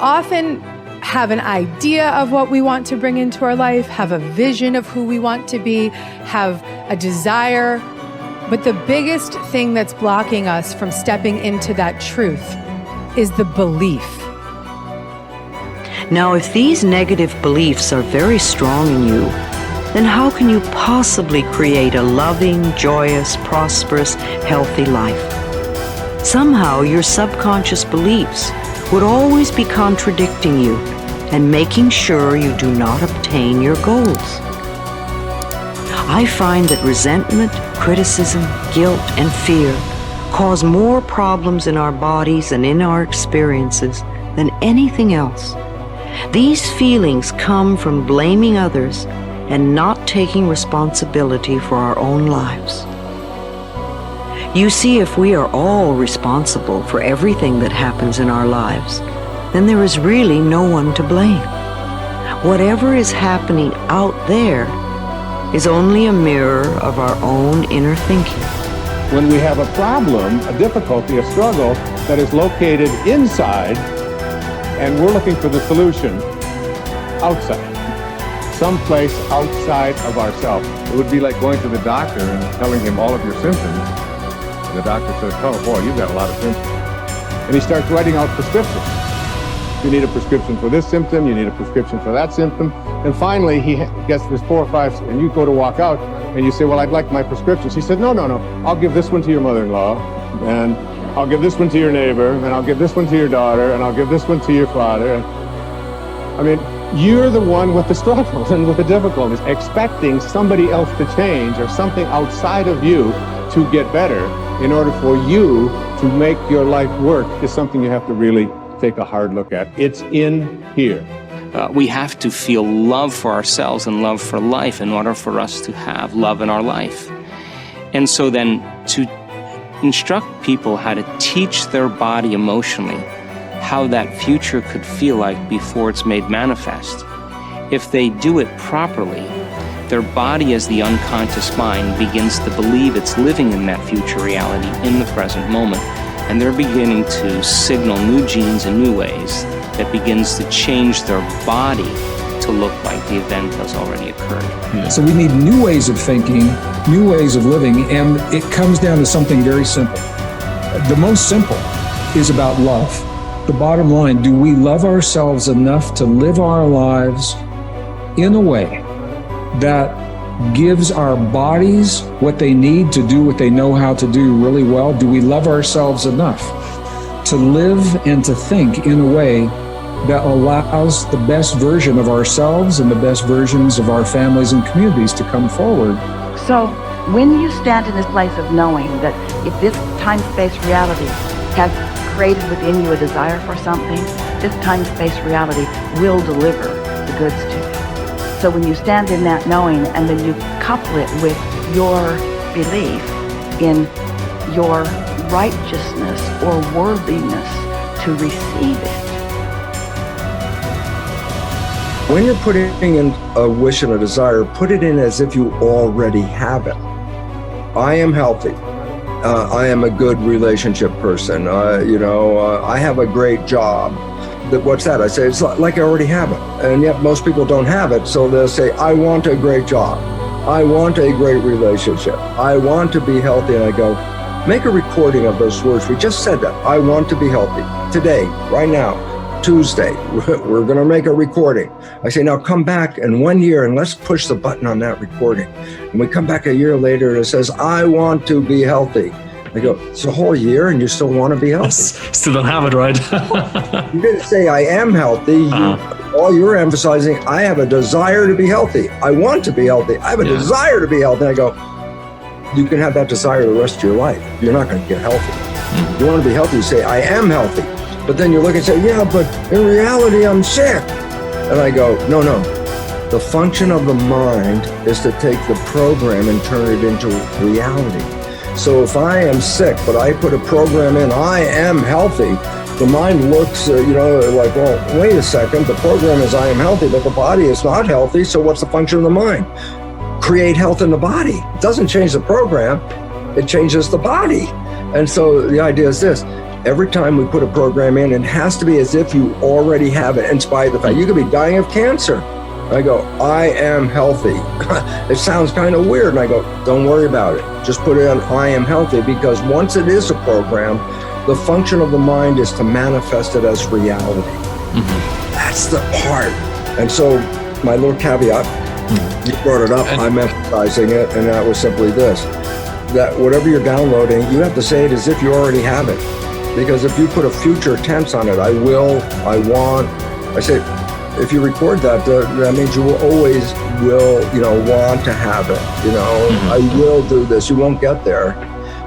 often have an idea of what we want to bring into our life, have a vision of who we want to be, have a desire. But the biggest thing that's blocking us from stepping into that truth is the belief. Now, if these negative beliefs are very strong in you, then how can you possibly create a loving, joyous, prosperous, healthy life? Somehow your subconscious beliefs would always be contradicting you and making sure you do not obtain your goals. I find that resentment, criticism, guilt, and fear cause more problems in our bodies and in our experiences than anything else. These feelings come from blaming others and not taking responsibility for our own lives. You see, if we are all responsible for everything that happens in our lives, then there is really no one to blame. Whatever is happening out there is only a mirror of our own inner thinking. When we have a problem, a difficulty, a struggle that is located inside, and we're looking for the solution outside, someplace outside of ourselves. It would be like going to the doctor and telling him all of your symptoms. And the doctor says, oh boy, you've got a lot of symptoms. And he starts writing out prescriptions. You need a prescription for this symptom, you need a prescription for that symptom. And finally, he gets this 4 or 5, and you go to walk out, and you say, well, I'd like my prescriptions. He said, no, I'll give this one to your mother-in-law, and I'll give this one to your neighbor, and I'll give this one to your daughter, and I'll give this one to your father. I mean, you're the one with the struggles and with the difficulties, expecting somebody else to change or something outside of you to get better in order for you to make your life work is something you have to really take a hard look at. It's in here. We have to feel love for ourselves and love for life in order for us to have love in our life. And so then to instruct people how to teach their body emotionally how that future could feel like before it's made manifest. If they do it properly, their body as the unconscious mind begins to believe it's living in that future reality in the present moment. And they're beginning to signal new genes in new ways that begins to change their body to look like the event has already occurred. Yeah. So we need new ways of thinking, new ways of living, and it comes down to something very simple. The most simple is about love. The bottom line, do we love ourselves enough to live our lives in a way that gives our bodies what they need to do what they know how to do really well? Do we love ourselves enough to live and to think in a way that allows the best version of ourselves and the best versions of our families and communities to come forward? So when you stand in this place of knowing that if this time-space reality has created within you a desire for something, this time-space reality will deliver the goods to you. So when you stand in that knowing and then you couple it with your belief in your righteousness or worthiness to receive it. When you're putting in a wish and a desire, put it in as if you already have it. I am healthy. I am a good relationship person. I have a great job. What's that? I say, it's like I already have it. And yet most people don't have it. So they'll say, I want a great job. I want a great relationship. I want to be healthy. And I go, make a recording of those words. We just said that. I want to be healthy. Today, right now, Tuesday, we're going to make a recording. I say, now come back in 1 year and let's push the button on that recording. And we come back a year later and it says, I want to be healthy. I go, it's a whole year and you still want to be healthy? Still don't have it, right? You didn't say I am healthy. All you're emphasizing, I have a desire to be healthy. I want to be healthy. I have a desire to be healthy. And I go, you can have that desire the rest of your life. You're not going to get healthy. You want to be healthy, you say, I am healthy. But then you look and say, yeah, but in reality, I'm sick. And I go, no. The function of the mind is to take the program and turn it into reality. So if I am sick, but I put a program in, I am healthy, the mind looks, like, well, wait a second, the program is I am healthy, but the body is not healthy, so what's the function of the mind? Create health in the body. It doesn't change the program, it changes the body. And so the idea is this, every time we put a program in, it has to be as if you already have it, in spite of the fact you could be dying of cancer. I go, I am healthy. It sounds kind of weird. And I go, don't worry about it. Just put it on I am healthy, because once it is a program, the function of the mind is to manifest it as reality. Mm-hmm. That's the part. And so my little caveat, you brought it up, I'm emphasizing it, and that was simply this, that whatever you're downloading, you have to say it as if you already have it. Because if you put a future tense on it, I will, I want, I say, if you record that, that means you will always want to have it. I will do this. You won't get there.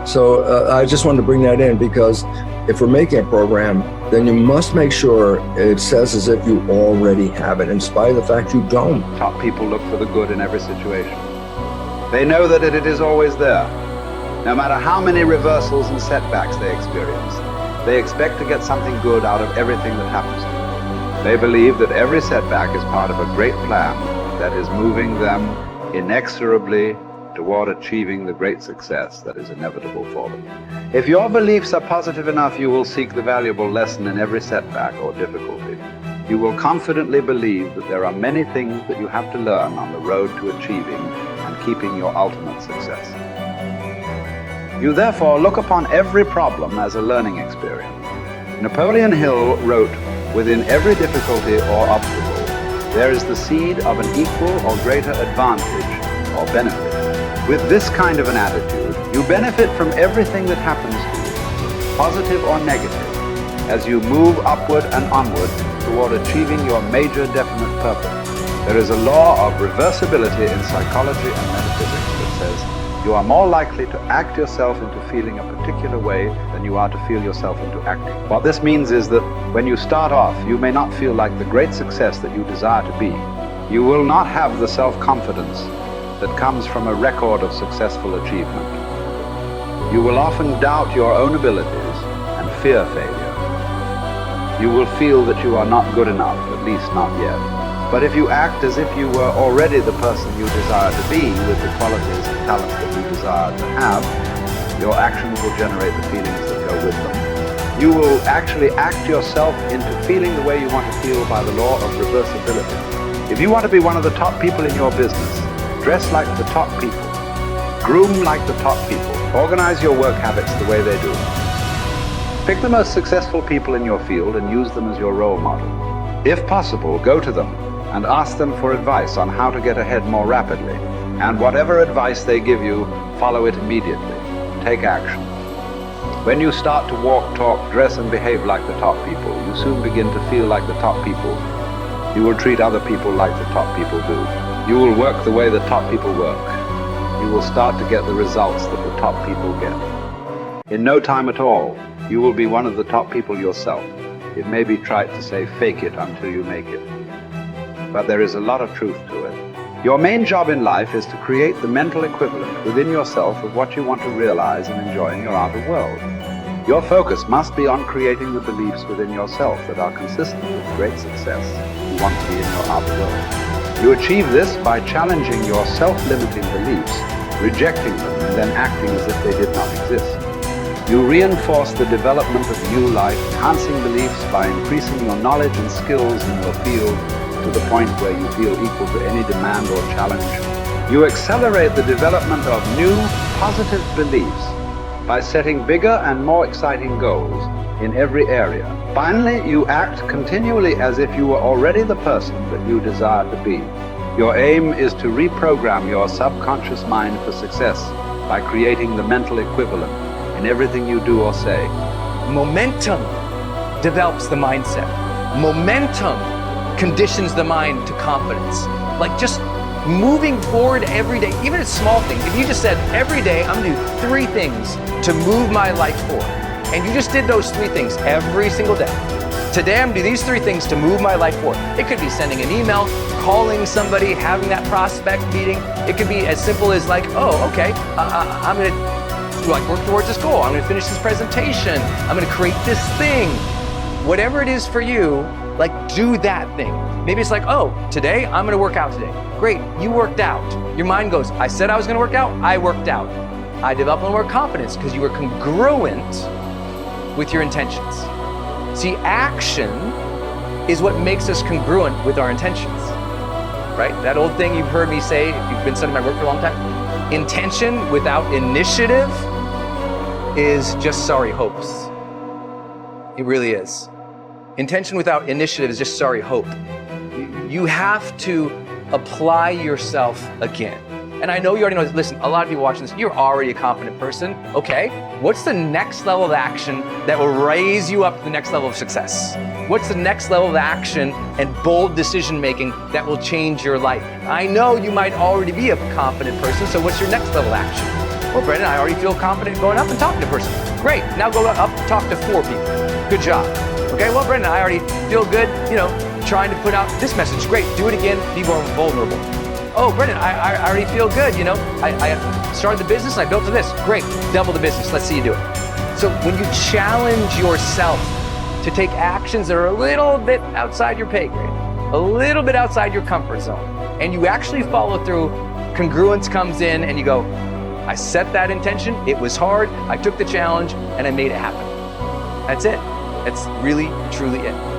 So I just wanted to bring that in, because if we're making a program, then you must make sure it says as if you already have it, in spite of the fact you don't. Top people look for the good in every situation. They know that it is always there. No matter how many reversals and setbacks they experience, they expect to get something good out of everything that happens to them. They believe that every setback is part of a great plan that is moving them inexorably toward achieving the great success that is inevitable for them. If your beliefs are positive enough, you will seek the valuable lesson in every setback or difficulty. You will confidently believe that there are many things that you have to learn on the road to achieving and keeping your ultimate success. You therefore look upon every problem as a learning experience. Napoleon Hill wrote, "Within every difficulty or obstacle, there is the seed of an equal or greater advantage or benefit." With this kind of an attitude, you benefit from everything that happens to you, positive or negative, as you move upward and onward toward achieving your major definite purpose. There is a law of reversibility in psychology and metaphysics that says you are more likely to act yourself into feeling a particular way than you are to feel yourself into acting. What this means is that when you start off, you may not feel like the great success that you desire to be. You will not have the self-confidence that comes from a record of successful achievement. You will often doubt your own abilities and fear failure. You will feel that you are not good enough, at least not yet. But if you act as if you were already the person you desire to be, with the qualities and talents that you desire to have, your actions will generate the feelings that go with them. You will actually act yourself into feeling the way you want to feel by the law of reversibility. If you want to be one of the top people in your business, dress like the top people, groom like the top people, organize your work habits the way they do. Pick the most successful people in your field and use them as your role model. If possible, go to them and ask them for advice on how to get ahead more rapidly. And whatever advice they give you, follow it immediately. Take action. When you start to walk, talk, dress, and behave like the top people, you soon begin to feel like the top people. You will treat other people like the top people do. You will work the way the top people work. You will start to get the results that the top people get. In no time at all, you will be one of the top people yourself. It may be trite to say fake it until you make it, but there is a lot of truth to it. Your main job in life is to create the mental equivalent within yourself of what you want to realize and enjoy in your outer world. Your focus must be on creating the beliefs within yourself that are consistent with great success you want to be in your outer world. You achieve this by challenging your self-limiting beliefs, rejecting them, and then acting as if they did not exist. You reinforce the development of new life, enhancing beliefs by increasing your knowledge and skills in your field to the point where you feel equal to any demand or challenge. You accelerate the development of new, positive beliefs by setting bigger and more exciting goals in every area. Finally, you act continually as if you were already the person that you desire to be. Your aim is to reprogram your subconscious mind for success by creating the mental equivalent in everything you do or say. Momentum develops the mindset. Momentum conditions the mind to confidence. Like just moving forward every day, even a small thing. If you just said, every day I'm gonna do 3 things to move my life forward, and you just did those 3 things every single day. Today I'm gonna do these 3 things to move my life forward. It could be sending an email, calling somebody, having that prospect meeting. It could be as simple as like, oh, okay, I'm gonna work towards this goal. I'm gonna finish this presentation. I'm gonna create this thing. Whatever it is for you, like do that thing. Maybe it's like, oh, today I'm gonna work out today. Great, you worked out. Your mind goes, I said I was gonna work out, I worked out. I developed a little more confidence because you were congruent with your intentions. See, action is what makes us congruent with our intentions, right? That old thing you've heard me say, if you've been studying my work for a long time, intention without initiative is just sorry hopes. It really is. Intention without initiative is just sorry hope. You have to apply yourself again. And I know you already know this. Listen, a lot of people watching this, you're already a confident person. Okay, what's the next level of action that will raise you up to the next level of success? What's the next level of action and bold decision making that will change your life? I know you might already be a confident person, so what's your next level of action? Well, Brendon, I already feel confident going up and talking to a person. Great, now go up and talk to 4 people. Good job. Okay, well, Brendon, I already feel good, trying to put out this message. Great, do it again, be more vulnerable. Oh, Brendon, I already feel good, I started the business and I built to this. Great, double the business, let's see you do it. So when you challenge yourself to take actions that are a little bit outside your pay grade, a little bit outside your comfort zone, and you actually follow through, congruence comes in and you go, I set that intention, it was hard, I took the challenge, and I made it happen. That's it. That's really, truly it.